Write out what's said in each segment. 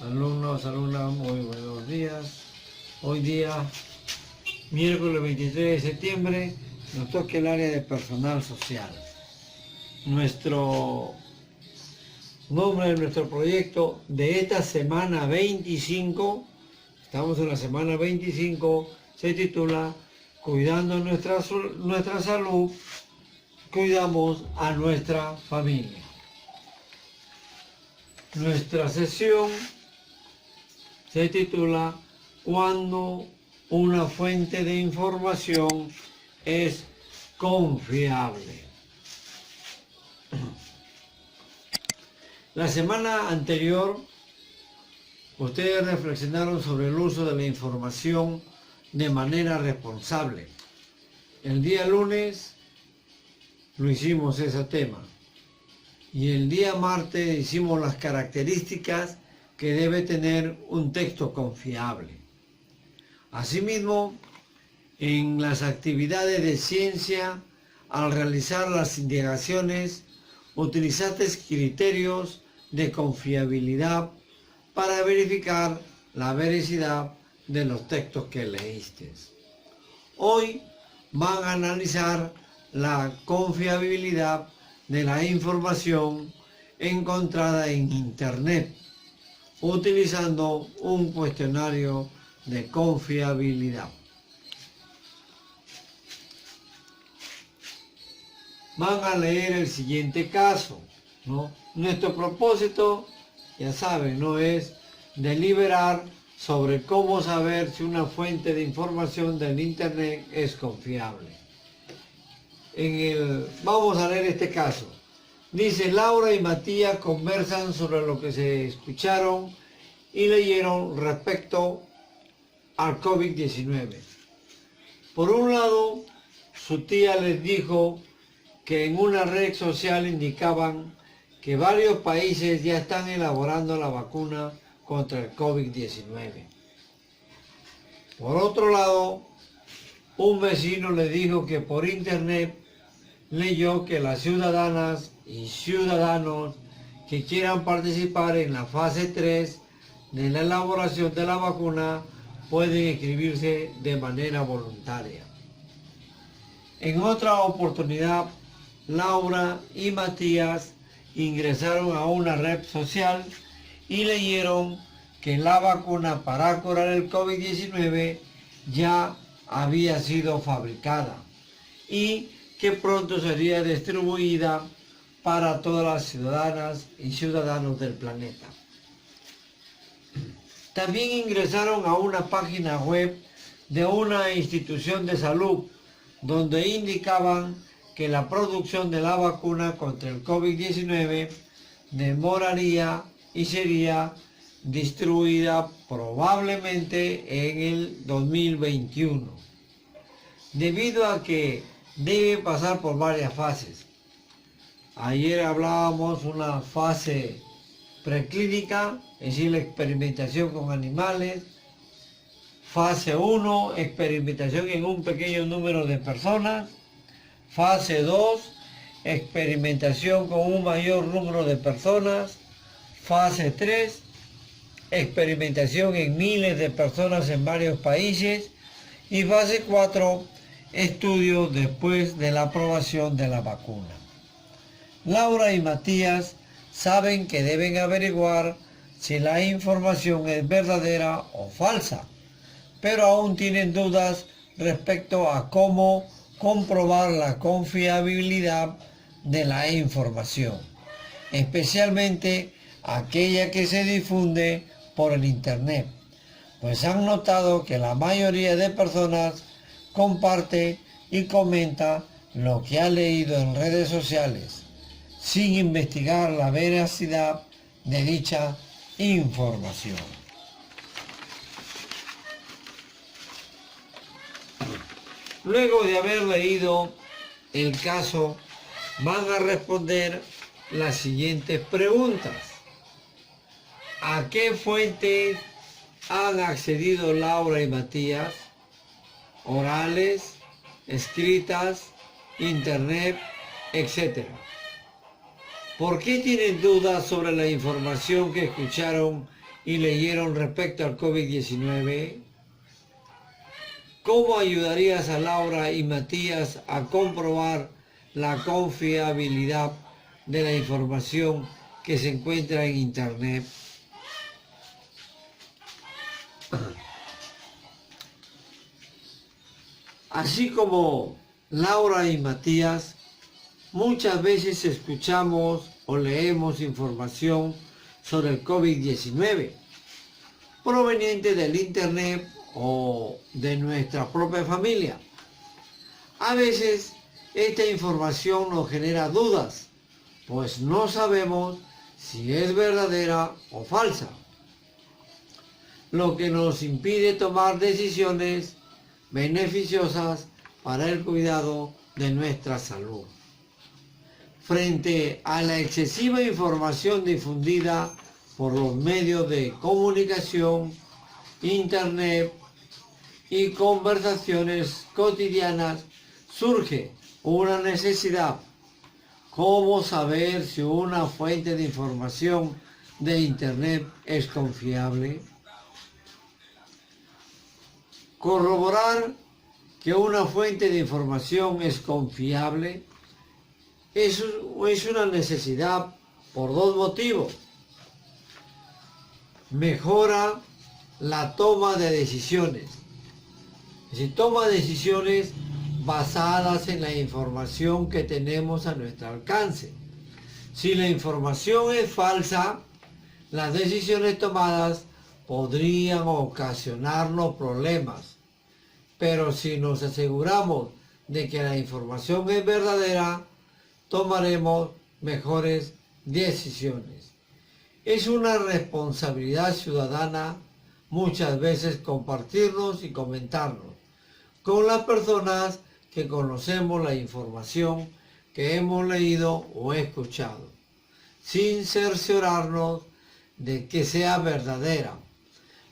Alumnos, alumnas, muy buenos días. Hoy día, miércoles 23 de septiembre, nos toca el área de personal social. Nuestro nombre de nuestro proyecto de esta semana 25, estamos en la semana 25, se titula Cuidando nuestra salud, cuidamos a nuestra familia. Nuestra sesión se titula Cuando una fuente de información es confiable. La semana anterior, ustedes reflexionaron sobre el uso de la información de manera responsable. El día lunes lo hicimos ese tema. Y el día martes hicimos las características que debe tener un texto confiable. Asimismo, en las actividades de ciencia, al realizar las indagaciones, utilizaste criterios de confiabilidad para verificar la veracidad de los textos que leíste. Hoy van a analizar la confiabilidad de la información encontrada en Internet, utilizando un cuestionario de confiabilidad. Van a leer el siguiente caso, ¿no? Nuestro propósito, ya saben, no es deliberar sobre cómo saber si una fuente de información del Internet es confiable. Vamos a leer este caso. Dice: Laura y Matías conversan sobre lo que se escucharon y leyeron respecto al COVID-19. Por un lado, su tía les dijo que en una red social indicaban que varios países ya están elaborando la vacuna contra el COVID-19. Por otro lado, un vecino le dijo que por internet leyó que las ciudadanas y ciudadanos que quieran participar en la fase 3 de la elaboración de la vacuna pueden inscribirse de manera voluntaria. En otra oportunidad, Laura y Matías ingresaron a una red social y leyeron que la vacuna para curar el COVID-19 ya había sido fabricada y que pronto sería distribuida para todas las ciudadanas y ciudadanos del planeta. También ingresaron a una página web de una institución de salud donde indicaban que la producción de la vacuna contra el COVID-19 demoraría y sería distribuida probablemente en el 2021, debido a que debe pasar por varias fases. Ayer hablábamos una fase preclínica, es decir, la experimentación con animales. Fase 1, experimentación en un pequeño número de personas. Fase 2, experimentación con un mayor número de personas. Fase 3, experimentación en miles de personas en varios países. Y fase 4, estudio después de la aprobación de la vacuna. Laura y Matías saben que deben averiguar si la información es verdadera o falsa, pero aún tienen dudas respecto a cómo comprobar la confiabilidad de la información, especialmente aquella que se difunde por el Internet, pues han notado que la mayoría de personas comparte y comenta lo que ha leído en redes sociales, sin investigar la veracidad de dicha información. Luego de haber leído el caso, van a responder las siguientes preguntas. ¿A qué fuentes han accedido Laura y Matías? Orales, escritas, internet, etc. ¿Por qué tienen dudas sobre la información que escucharon y leyeron respecto al COVID-19? ¿Cómo ayudarías a Laura y Matías a comprobar la confiabilidad de la información que se encuentra en Internet? Así como Laura y Matías, muchas veces escuchamos o leemos información sobre el COVID-19 proveniente del Internet o de nuestra propia familia. A veces esta información nos genera dudas, pues no sabemos si es verdadera o falsa, lo que nos impide tomar decisiones beneficiosas para el cuidado de nuestra salud. Frente a la excesiva información difundida por los medios de comunicación, Internet y conversaciones cotidianas, surge una necesidad: ¿cómo saber si una fuente de información de Internet es confiable? Corroborar que una fuente de información es confiable es una necesidad por dos motivos. Mejora la toma de decisiones. Se toma decisiones basadas en la información que tenemos a nuestro alcance. Si la información es falsa, las decisiones tomadas podrían ocasionarnos problemas. Pero si nos aseguramos de que la información es verdadera, tomaremos mejores decisiones. Es una responsabilidad ciudadana muchas veces compartirnos y comentarnos con las personas que conocemos la información que hemos leído o escuchado, sin cerciorarnos de que sea verdadera.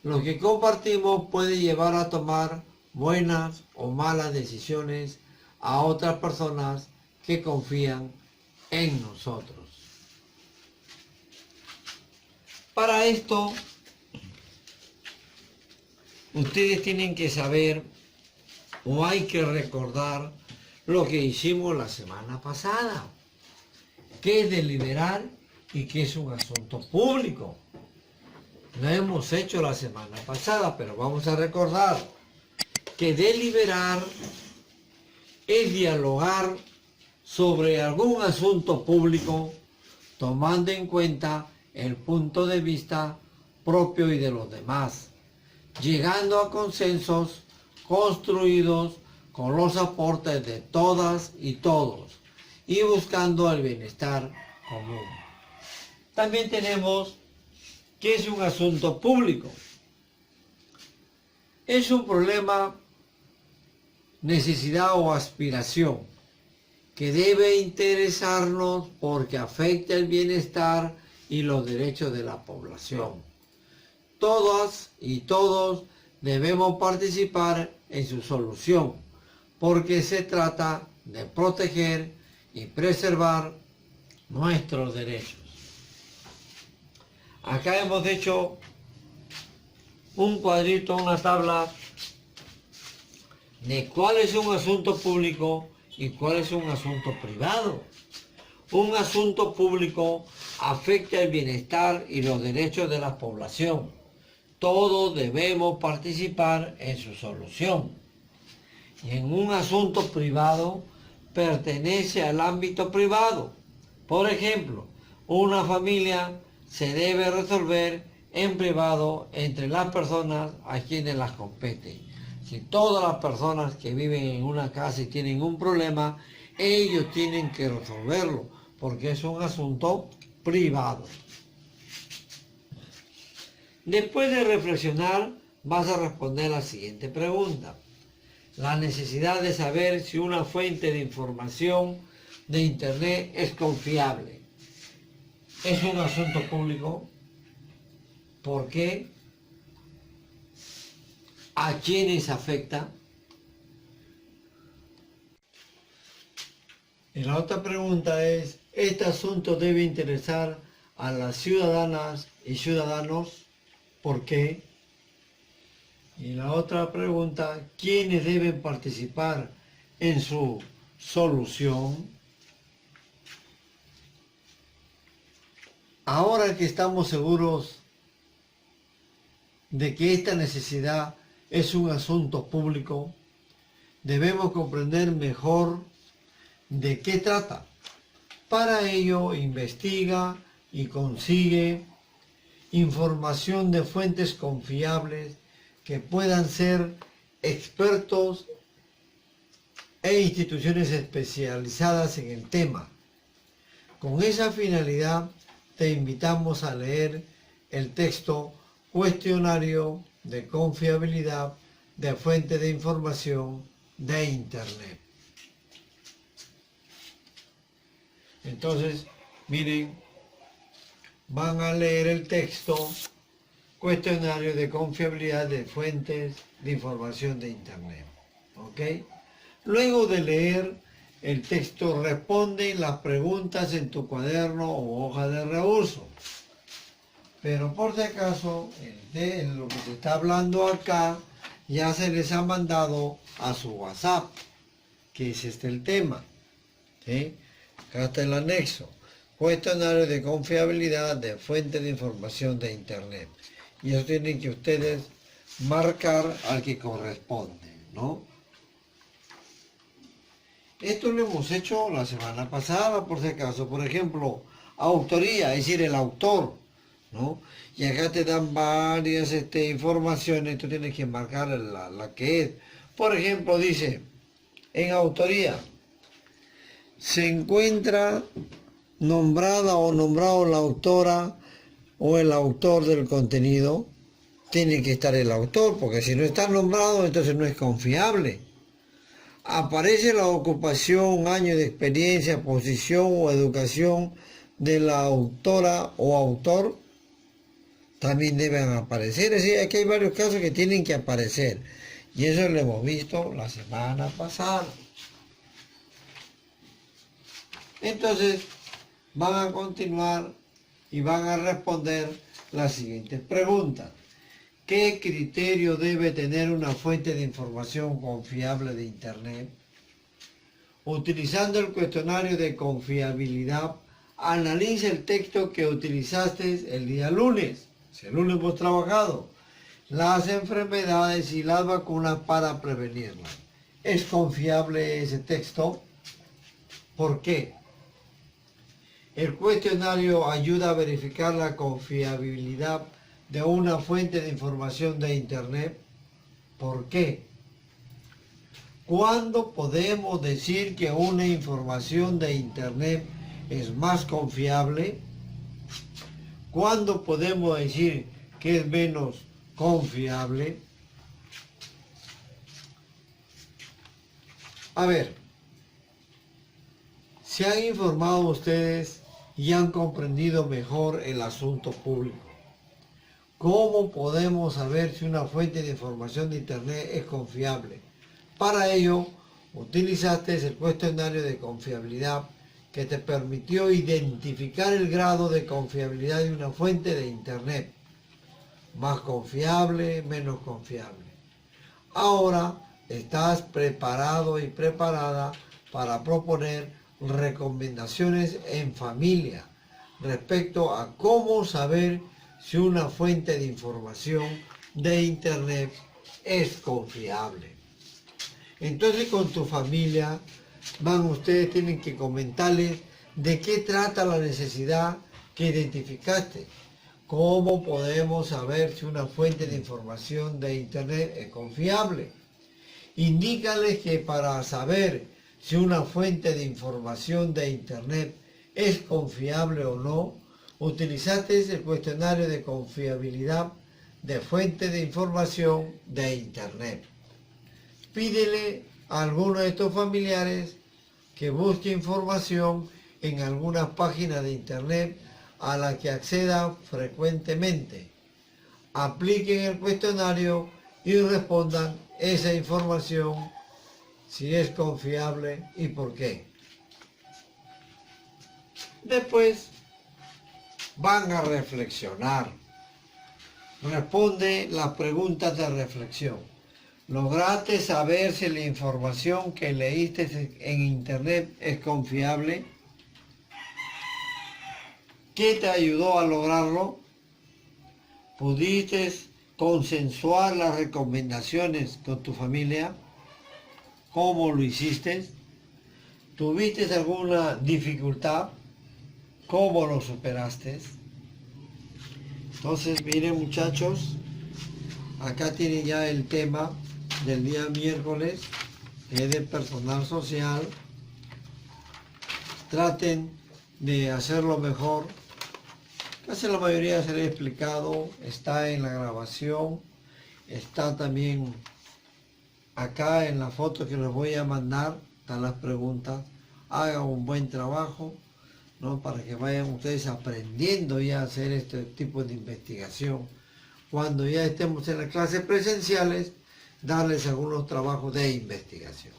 Lo que compartimos puede llevar a tomar buenas o malas decisiones a otras personas que confían en nosotros. Para esto, ustedes tienen que saber o hay que recordar lo que hicimos la semana pasada, qué es deliberar y qué es un asunto público. Lo hemos hecho la semana pasada, pero vamos a recordar que deliberar es dialogar sobre algún asunto público tomando en cuenta el punto de vista propio y de los demás, llegando a consensos construidos con los aportes de todas y todos y buscando el bienestar común. También tenemos que es un asunto público. Es un problema, necesidad o aspiración que debe interesarnos porque afecta el bienestar y los derechos de la población. Todas y todos debemos participar en su solución, porque se trata de proteger y preservar nuestros derechos. Acá hemos hecho un cuadrito, una tabla de cuál es un asunto público y cuál es un asunto privado. Un asunto público afecta el bienestar y los derechos de la población. Todos debemos participar en su solución. Y en un asunto privado pertenece al ámbito privado. Por ejemplo, una familia se debe resolver en privado entre las personas a quienes las compete. Si todas las personas que viven en una casa y tienen un problema, ellos tienen que resolverlo, porque es un asunto privado. Después de reflexionar, vas a responder la siguiente pregunta. La necesidad de saber si una fuente de información de Internet es confiable. ¿Es un asunto público? ¿Por qué? ¿A quiénes afecta? Y la otra pregunta es, ¿este asunto debe interesar a las ciudadanas y ciudadanos? ¿Por qué? Y la otra pregunta, ¿quiénes deben participar en su solución? Ahora que estamos seguros de que esta necesidad es un asunto público, debemos comprender mejor de qué trata. Para ello, investiga y consigue información de fuentes confiables que puedan ser expertos e instituciones especializadas en el tema. Con esa finalidad, te invitamos a leer el texto Cuestionario de confiabilidad de fuente de información de Internet. Entonces, miren, van a leer el texto Cuestionario de confiabilidad de fuentes de información de Internet. ¿Ok? Luego de leer el texto, responden las preguntas en tu cuaderno o hoja de reuso. Pero por si acaso, lo que se está hablando acá, ya se les ha mandado a su WhatsApp, que es el tema. ¿Sí? Acá está el anexo. Cuestionario de confiabilidad de fuentes de información de Internet. Y eso tienen que ustedes marcar al que corresponde, ¿no? Esto lo hemos hecho la semana pasada, por si acaso. Por ejemplo, autoría, es decir, el autor, ¿no? Y acá te dan varias informaciones, tú tienes que marcar la que es. Por ejemplo, dice, en autoría, se encuentra nombrada o nombrado la autora o el autor del contenido. Tiene que estar el autor, porque si no está nombrado, entonces no es confiable. Aparece la ocupación, año de experiencia, posición o educación de la autora o autor, también deben aparecer. Es decir, aquí hay varios casos que tienen que aparecer. Y eso lo hemos visto la semana pasada. Entonces, van a continuar y van a responder las siguientes preguntas. ¿Qué criterio debe tener una fuente de información confiable de Internet? Utilizando el cuestionario de confiabilidad, analiza el texto que utilizaste el día lunes. Si el lunes hemos trabajado las enfermedades y las vacunas para prevenirlas. ¿Es confiable ese texto? ¿Por qué? El cuestionario ayuda a verificar la confiabilidad de una fuente de información de Internet. ¿Por qué? ¿Cuándo podemos decir que una información de Internet es más confiable? ¿Cuándo podemos decir que es menos confiable? A ver, ¿se han informado ustedes y han comprendido mejor el asunto público? ¿Cómo podemos saber si una fuente de información de Internet es confiable? Para ello, utilizaste el cuestionario de confiabilidad que te permitió identificar el grado de confiabilidad de una fuente de Internet. Más confiable, menos confiable. Ahora estás preparado y preparada para proponer recomendaciones en familia respecto a cómo saber si una fuente de información de Internet es confiable. Entonces con tu familia ustedes tienen que comentarles de qué trata la necesidad que identificaste. ¿Cómo podemos saber si una fuente de información de Internet es confiable? Indícales que para saber si una fuente de información de Internet es confiable o no, utilizaste el cuestionario de confiabilidad de fuente de información de Internet. Pídele a alguno de estos familiares que busque información en algunas páginas de Internet a las que acceda frecuentemente. Apliquen el cuestionario y respondan esa información si es confiable y por qué. Después van a reflexionar Responde las preguntas de reflexión. ¿Lograste saber si la información que leíste en internet es confiable? ¿Qué te ayudó a lograrlo? ¿Pudiste consensuar las recomendaciones con tu familia? ¿Cómo lo hiciste? ¿Tuviste alguna dificultad? ¿Cómo lo superaste? Entonces, miren muchachos, acá tienen ya el tema del día miércoles, que es de personal social. Traten de hacerlo mejor. Casi la mayoría se le ha explicado, está en la grabación, está también acá en la foto que les voy a mandar, están las preguntas. Hagan un buen trabajo, ¿no? Para que vayan ustedes aprendiendo ya a hacer este tipo de investigación. Cuando ya estemos en las clases presenciales, darles algunos trabajos de investigación.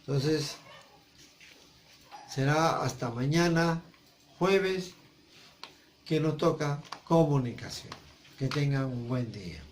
Entonces, será hasta mañana, jueves, que nos toca comunicación. Que tengan un buen día.